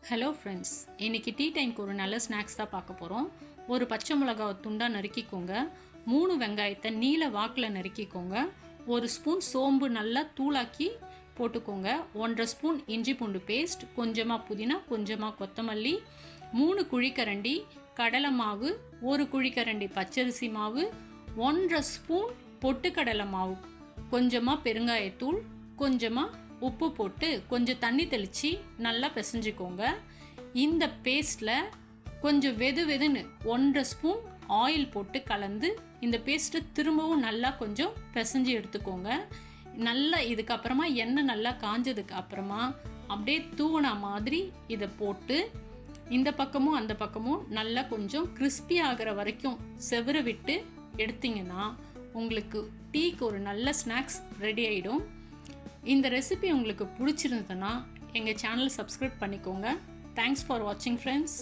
Hello friends, இன்றைக்கி tea டைம்க்கு ஒரு நல்ல ஸ்நாக்ஸ் தான் பார்க்க போகிறோம். ஒரு பச்சை மிளகாவை துண்டாக நறுக்கிக்கோங்க. 3 வெங்காயத்தை நீல வாக்கில் நறுக்கிக்கோங்க. 1 ஸ்பூன் சோம்பு நல்லா தூளாக்கி போட்டுக்கோங்க. 1.5 ஸ்பூன் இஞ்சி பூண்டு பேஸ்ட், கொஞ்சமாக புதினா, கொஞ்சமாக கொத்தமல்லி, 3 குழிக்கரண்டி கடலை மாவு, 1 குழிக்கரண்டி பச்சரிசி மாவு, 1.5 ஸ்பூன் பொட்டுக்கடலை மாவு, கொஞ்சமாக பெருங்காயத்தூள், கொஞ்சமாக உப்பு போட்டு கொஞ்சம் தண்ணி தெளித்து நல்லா பிசைஞ்சிக்கோங்க. இந்த பேஸ்ட்டில் கொஞ்சம் வெதுன்னு 1.5 ஸ்பூன் ஆயில் போட்டு கலந்து இந்த பேஸ்ட்டை திரும்பவும் நல்லா கொஞ்சம் பிசைஞ்சு எடுத்துக்கோங்க. நல்லா இதுக்கப்புறமா எண்ணெய் நல்லா காஞ்சதுக்கு அப்புறமா அப்படியே தூவனா மாதிரி இதை போட்டு இந்த பக்கமும் அந்த பக்கமும் நல்லா கொஞ்சம் கிறிஸ்பி ஆகிற வரைக்கும் செவர விட்டு எடுத்திங்கன்னா உங்களுக்கு டீக்கு ஒரு நல்ல ஸ்நாக்ஸ் ரெடி ஆகிடும். இந்த ரெசிபி உங்களுக்கு பிடிச்சிருந்ததுன்னா எங்கள் சேனலை சப்ஸ்கிரைப் பண்ணிக்கோங்க. தேங்க்ஸ் ஃபார் வாட்சிங் ஃப்ரெண்ட்ஸ்.